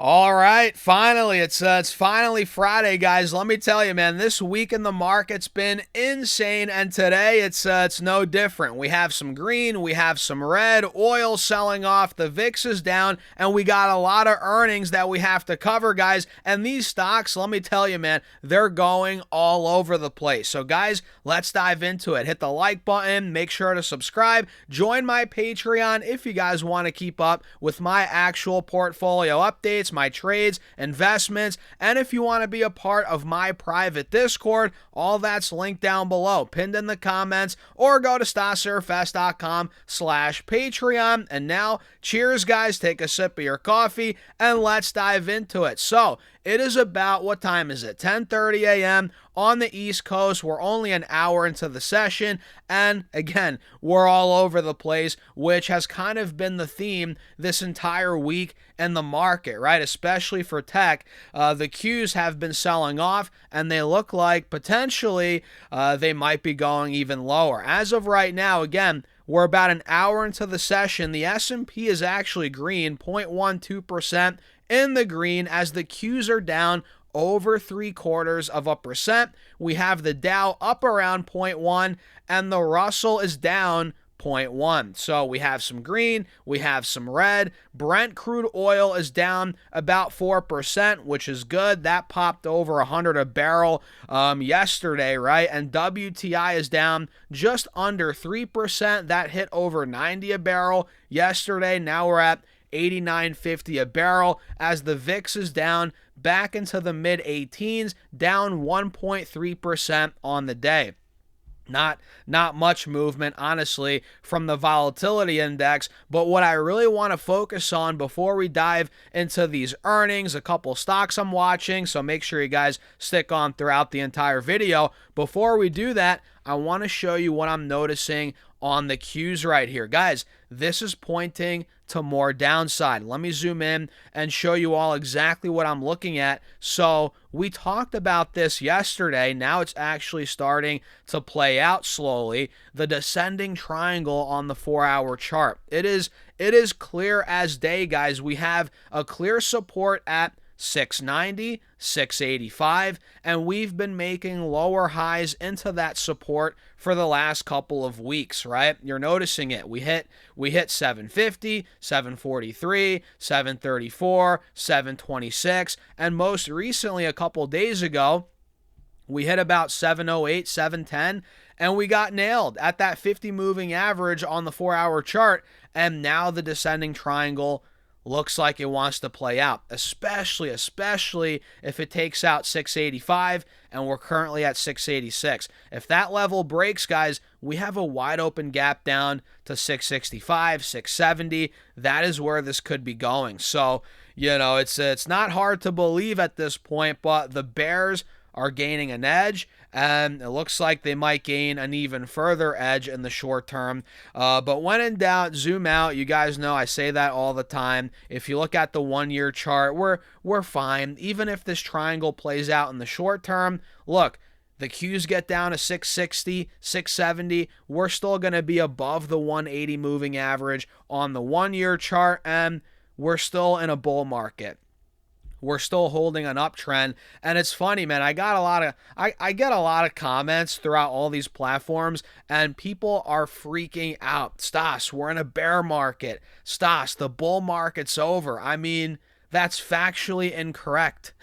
All right, finally, it's finally Friday, guys. Let me tell you, man, this week in the market's been insane, and today it's no different. We have some green, we have some red, oil selling off, the VIX is down, and we got a lot of earnings that we have to cover, guys. And these stocks, let me tell you, man, they're going all over the place. So, guys, let's dive into it. Hit the like button, make sure to subscribe, join my Patreon if you guys want to keep up with my actual portfolio updates, my trades, investments, and if you want to be a part of my private Discord, all that's linked down below, pinned in the comments, or go to stassurfest.com/Patreon. And now, cheers, guys. Take a sip of your coffee, and let's dive into it. So, it is about, what time is it? 10:30 a.m. on the East Coast. We're only an hour into the session, and again, we're all over the place, which has kind of been the theme this entire week in the market, right? Especially for tech. The Qs have been selling off, and they look like potentially they might be going even lower. As of right now, again, we're about an hour into the session. The S&P is actually green, 0.12% in the green, as the Qs are down over 0.75%. We have the Dow up around 0.1, and the Russell is down 0.1. So we have some green, we have some red. Brent crude oil is down about 4%, which is good. That popped over 100 a barrel yesterday, right? And WTI is down just under 3%. That hit over 90 a barrel yesterday. Now we're at 89.50 a barrel, as the VIX is down back into the mid-18s, down 1.3% on the day. Not much movement, honestly, from the volatility index. But what I really want to focus on before we dive into these earnings, a couple stocks I'm watching, so make sure you guys stick on throughout the entire video. Before we do that, I want to show you what I'm noticing on the Qs right here. Guys, this is pointing to more downside. Let me zoom in and show you all exactly what I'm looking at. So we talked about this yesterday. Now it's actually starting to play out slowly. The descending triangle on the 4-hour chart. It is clear as day, guys. We have a clear support at 690, 685, and we've been making lower highs into that support for the last couple of weeks, right? You're noticing it. We hit 750, 743, 734, 726, and most recently, a couple days ago, we hit about 708, 710, and we got nailed at that 50 moving average on the 4-hour chart, and now the descending triangle looks like it wants to play out, especially if it takes out 685, and we're currently at 686. If that level breaks, guys, we have a wide open gap down to 665, 670. That is where this could be going. So, it's not hard to believe at this point, but the bears are gaining an edge, and it looks like they might gain an even further edge in the short term. But when in doubt, zoom out. You guys know I say that all the time. If you look at the 1-year chart, we're fine. Even if this triangle plays out in the short term, look, the Qs get down to 660, 670. We're still going to be above the 180 moving average on the 1-year chart, and we're still in a bull market. We're still holding an uptrend, and it's funny, man. I get a lot of comments throughout all these platforms, and people are freaking out. Stas, we're in a bear market. Stas, the bull market's over. I mean, that's factually incorrect.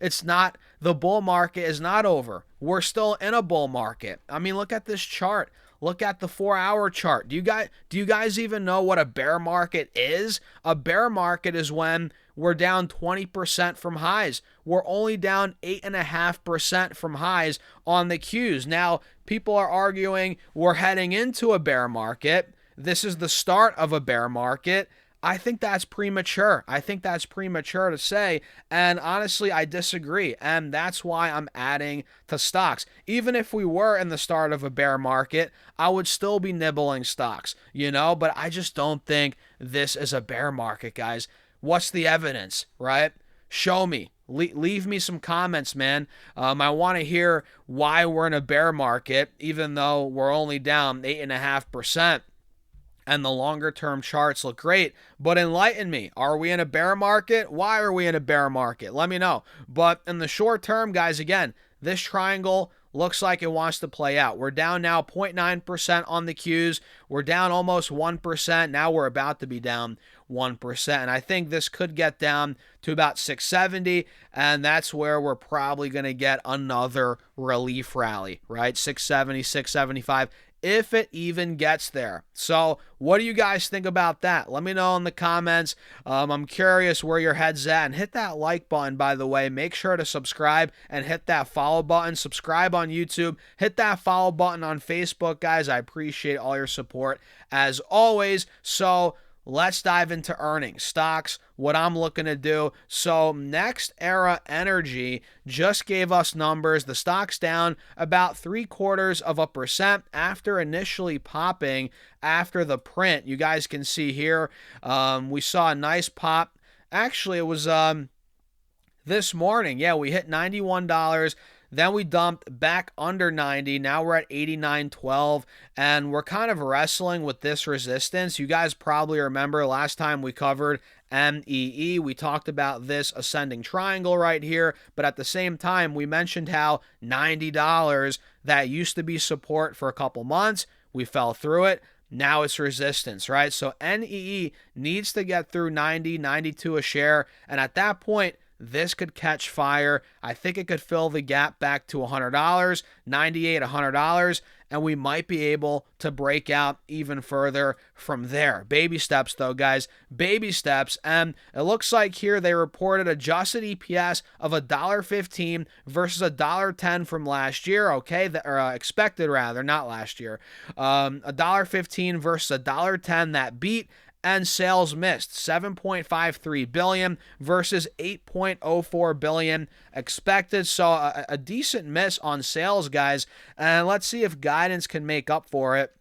It's not. The bull market is not over. We're still in a bull market. I mean, look at this chart. Look at the 4-hour chart. Do you guys even know what a bear market is? A bear market is when we're down 20% from highs. We're only down 8.5% from highs on the Qs. Now, people are arguing we're heading into a bear market. This is the start of a bear market. I think that's premature. I think that's premature to say, and honestly, I disagree, and that's why I'm adding to stocks. Even if we were in the start of a bear market, I would still be nibbling stocks, but I just don't think this is a bear market, guys. What's the evidence, right? Show me. Leave me some comments, man. I want to hear why we're in a bear market, even though we're only down 8.5%. and the longer term charts look great. But enlighten me. Are we in a bear market? Why are we in a bear market? Let me know. But in the short term, guys, again, this triangle looks like it wants to play out. We're down now 0.9% on the Qs. We're down almost 1%. Now we're about to be down 1%. And I think this could get down to about 670, and that's where we're probably going to get another relief rally, right? 670, 675, if it even gets there. So what do you guys think about that? Let me know in the comments. I'm curious where your head's at, and hit that like button, by the way. Make sure to subscribe and hit that follow button. Subscribe on YouTube. Hit that follow button on Facebook, guys. I appreciate all your support as always. So let's dive into earnings, stocks, what I'm looking to do. So NextEra Energy just gave us numbers. The stock's down about 0.75% after initially popping after the print. You guys can see here, we saw a nice pop. Actually, it was this morning. Yeah, we hit $91. Then we dumped back under 90. Now we're at 89.12, and we're kind of wrestling with this resistance. You guys probably remember last time we covered MEE. We talked about this ascending triangle right here, but at the same time, we mentioned how $90, that used to be support for a couple months. We fell through it. Now it's resistance, right? So NEE needs to get through 90, 92 a share, and at that point, this could catch fire. I think it could fill the gap back to $100, 98, $100, and we might be able to break out even further from there. Baby steps, though, guys. Baby steps. And it looks like here they reported adjusted EPS of $1.15 versus $1.10 from last year. Okay, expected rather, not last year. $1.15 versus $1.10. That beat. And sales missed, $7.53 billion versus $8.04 billion expected. So a decent miss on sales, guys. And let's see if guidance can make up for it.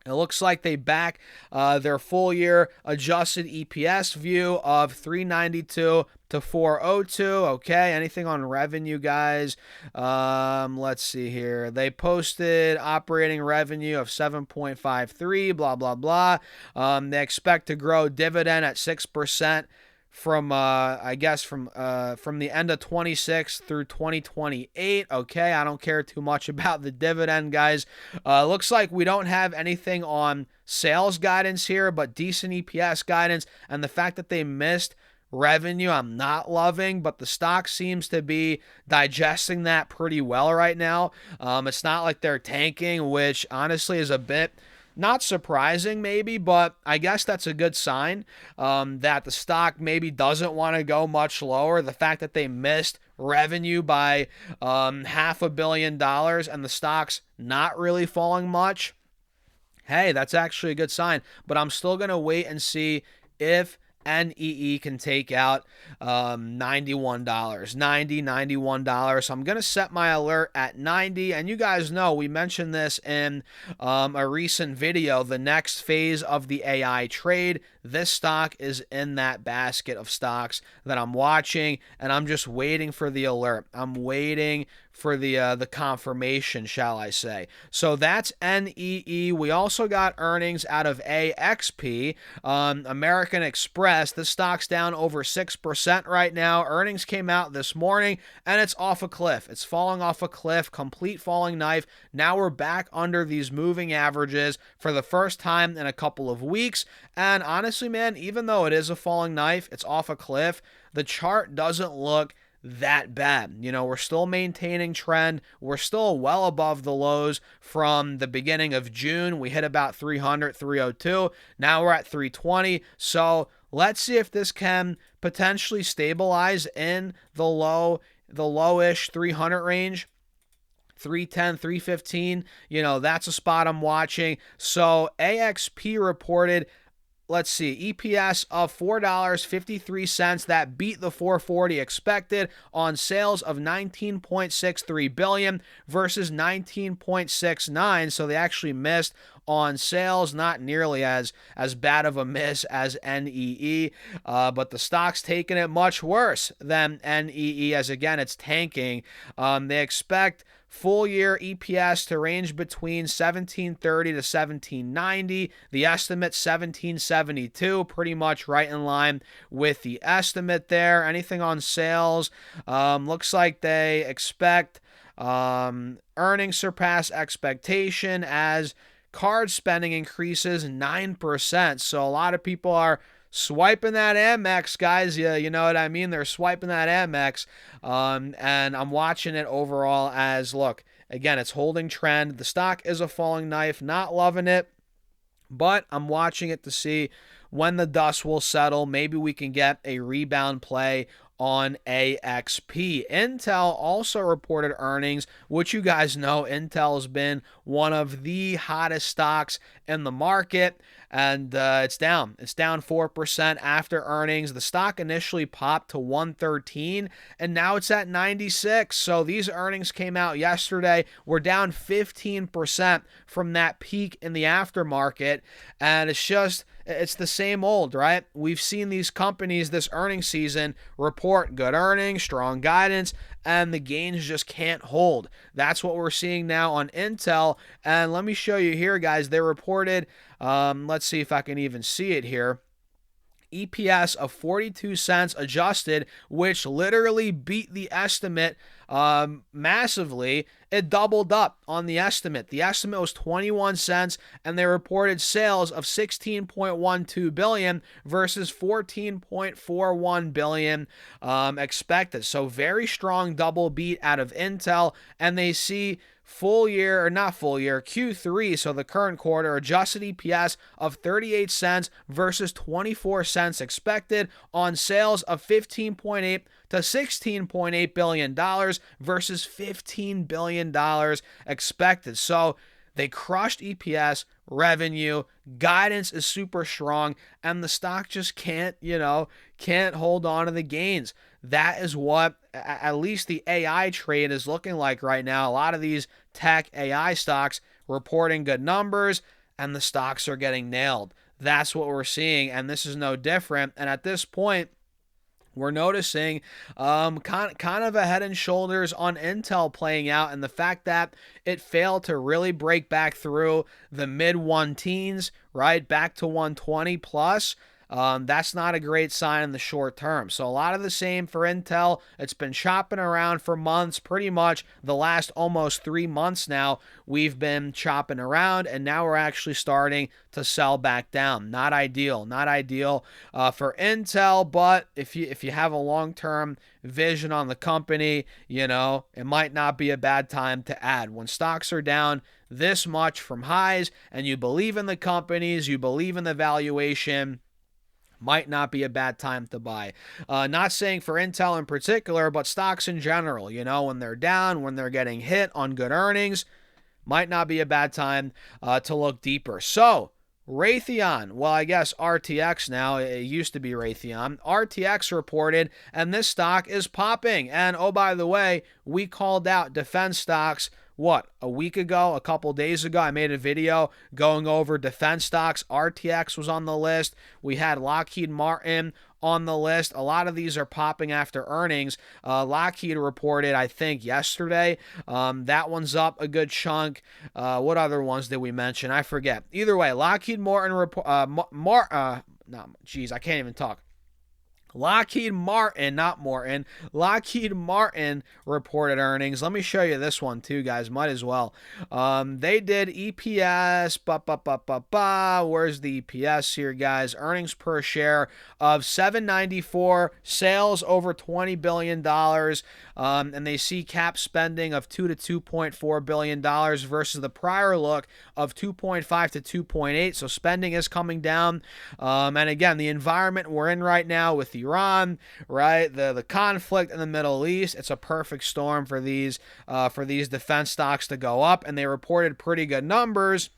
It looks like they back their full year adjusted EPS view of $3.92 to $4.02. Okay, anything on revenue, guys? Let's see here. They posted operating revenue of 7.53. Blah blah blah. They expect to grow dividend at 6%. From I guess from the end of 26 through 2028. Okay, I don't care too much about the dividend, guys. Looks like we don't have anything on sales guidance here, but decent EPS guidance, and the fact that they missed revenue, I'm not loving, but the stock seems to be digesting that pretty well right now. It's not like they're tanking, which honestly is a bit not surprising maybe, but I guess that's a good sign that the stock maybe doesn't want to go much lower. The fact that they missed revenue by $500 million and the stock's not really falling much, hey, that's actually a good sign. But I'm still going to wait and see if NEE can take out $91, $91. So I'm going to set my alert at 90. And you guys know we mentioned this in a recent video, the next phase of the AI trade. This stock is in that basket of stocks that I'm watching, and I'm just waiting for the alert. I'm waiting for the confirmation, shall I say. So that's NEE. We also got earnings out of AXP, American Express. The stock's down over 6% right now. Earnings came out this morning, and it's off a cliff. It's falling off a cliff, complete falling knife. Now we're back under these moving averages for the first time in a couple of weeks. And honestly, man, even though it is a falling knife, it's off a cliff, the chart doesn't look that bad. You know, we're still maintaining trend. We're still well above the lows from the beginning of June. We hit about 300, 302. Now we're at 320. So let's see if this can potentially stabilize in the lowish 300 range. 310, 315, you know, that's a spot I'm watching. So AXP reported, let's see, EPS of $4.53. That beat the $4.40 expected on sales of $19.63 billion versus $19.69. So they actually missed on sales, not nearly as bad of a miss as NEE, but the stock's taking it much worse than NEE, as again, it's tanking. They expect full year EPS to range between 1730 to 1790. The estimate 1772, pretty much right in line with the estimate there. Anything on sales? Looks like they expect earnings surpass expectation as card spending increases 9%. So a lot of people are swiping that Amex, guys. Yeah, you know what I mean? They're swiping that Amex. And I'm watching it overall as, look, again, it's holding trend. The stock is a falling knife, not loving it, but I'm watching it to see when the dust will settle. Maybe we can get a rebound play on AXP. Intel also reported earnings, which you guys know Intel has been one of the hottest stocks in the market, and it's down. It's down 4% after earnings. The stock initially popped to 113, and now it's at 96. So these earnings came out yesterday. We're down 15% from that peak in the aftermarket, and it's the same old, right? We've seen these companies this earnings season report good earnings, strong guidance, and the gains just can't hold. That's what we're seeing now on Intel. And let me show you here, guys. They reported, let's see if I can even see it here, EPS of 42 cents adjusted, which literally beat the estimate massively. It doubled up on the estimate. The estimate was 21 cents, and they reported sales of $16.12 billion versus $14.41 billion expected. So very strong double beat out of Intel, and they see Q3, so the current quarter, adjusted EPS of 38 cents versus 24 cents expected on sales of 15.8 to $16.8 billion versus $15 billion expected. So they crushed EPS, revenue, guidance is super strong, and the stock just can't hold on to the gains. That is what at least the AI trade is looking like right now. A lot of these tech AI stocks reporting good numbers, and the stocks are getting nailed. That's what we're seeing, and this is no different. And at this point, we're noticing kind of a head and shoulders on Intel playing out, and the fact that it failed to really break back through the mid-1 teens, right, back to 120 plus. That's not a great sign in the short term. So a lot of the same for Intel. It's been chopping around for months, pretty much the last almost 3 months now. We've been chopping around, and now we're actually starting to sell back down. Not ideal for Intel, but if you have a long-term vision on the company, it might not be a bad time to add. When stocks are down this much from highs, and you believe in the companies, you believe in the valuation, might not be a bad time to buy. Not saying for Intel in particular, but stocks in general. When they're down, when they're getting hit on good earnings, might not be a bad time to look deeper. So, Raytheon, well, I guess RTX now, it used to be Raytheon. RTX reported, and this stock is popping. And oh, by the way, we called out defense stocks a week ago, a couple days ago. I made a video going over defense stocks. RTX was on the list. We had Lockheed Martin on the list. A lot of these are popping after earnings. Lockheed reported, I think, yesterday. That one's up a good chunk. What other ones did we mention? I forget. Either way, Lockheed Martin I can't even talk. Lockheed Martin reported earnings. Let me show you this one too, guys. Might as well. They did EPS. Where's the EPS here, guys? Earnings per share of $7.94. Sales over $20 billion. And they see cap spending of $2 to $2.4 billion versus the prior look of 2.5 to 2.8. So spending is coming down. And again, the environment we're in right now with Iran, right? The conflict in the Middle East, it's a perfect storm for these defense stocks to go up, and they reported pretty good numbers,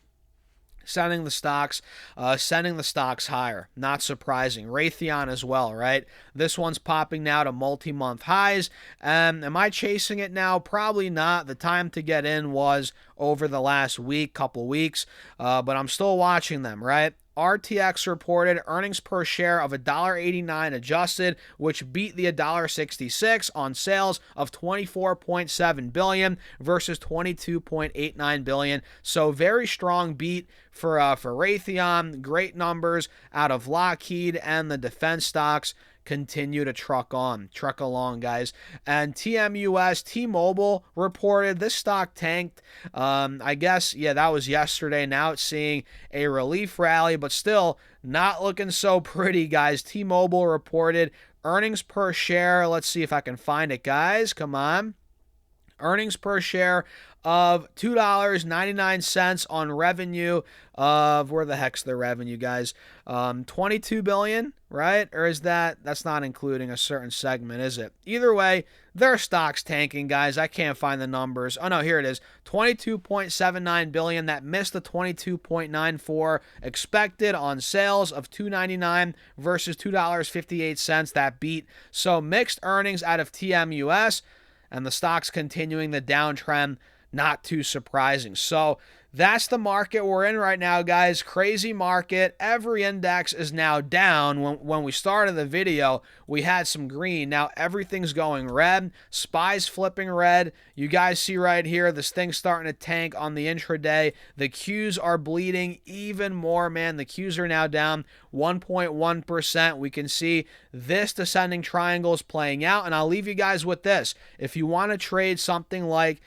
sending the stocks higher. Not surprising. Raytheon as well, right? This one's popping now to multi-month highs. Am I chasing it now? Probably not. The time to get in was over the last couple weeks, but I'm still watching them, right? RTX reported earnings per share of $1.89 adjusted, which beat the $1.66 on sales of $24.7 billion versus $22.89 billion. So very strong beat for Raytheon. Great numbers out of Lockheed, and the defense stocks continue to truck along, guys. And TMUS, T-Mobile, reported this stock tanked. I guess, yeah, that was yesterday. Now it's seeing a relief rally, but still not looking so pretty, guys. T-Mobile reported earnings per share. Let's see if I can find it, guys. Come on. Earnings per share of $2.99 on revenue of, where the heck's the revenue, guys? 22 billion, right? Or is that's not including a certain segment, is it? Either way, their stock's tanking, guys. I can't find the numbers. Oh no, here it is. 22.79 billion. That missed the 22.94 expected on sales of $2.99 versus $2.58. That beat. So mixed earnings out of TMUS, and the stock's continuing the downtrend. Not too surprising. So that's the market we're in right now, guys. Crazy market. Every index is now down. When we started the video, we had some green. Now everything's going red. SPY's flipping red. You guys see right here, this thing's starting to tank on the intraday. The Qs are bleeding even more, man. The Qs are now down 1.1%. We can see this descending triangle is playing out. And I'll leave you guys with this. If you want to trade something like,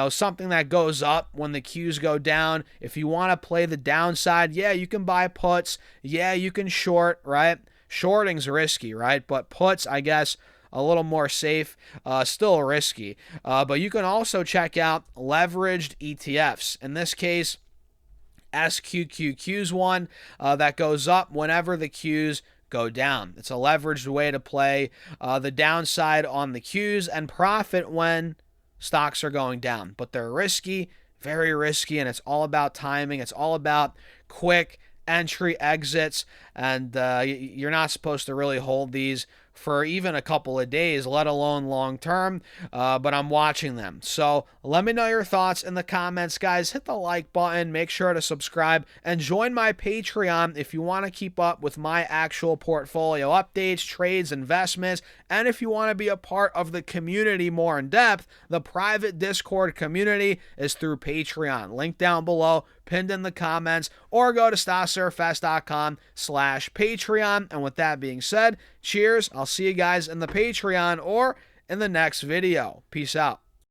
something that goes up when the Qs go down, if you want to play the downside, yeah, you can buy puts. Yeah, you can short, right? Shorting's risky, right? But puts, I guess, a little more safe, still risky. But you can also check out leveraged ETFs. In this case, SQQQ's one that goes up whenever the Qs go down. It's a leveraged way to play the downside on the Qs and profit when stocks are going down. But they're risky, very risky, and it's all about timing. It's all about quick entry exits, and you're not supposed to really hold these for even a couple of days, let alone long term, but I'm watching them. So let me know your thoughts in the comments, guys. Hit the like button, make sure to subscribe, and join my Patreon if you want to keep up with my actual portfolio updates, trades, investments, and if you want to be a part of the community more in depth. The private Discord community is through Patreon. Link down below, pinned in the comments, or go to stocksurfest.com/Patreon. And with that being said, cheers. I'll see you guys in the Patreon or in the next video. Peace out.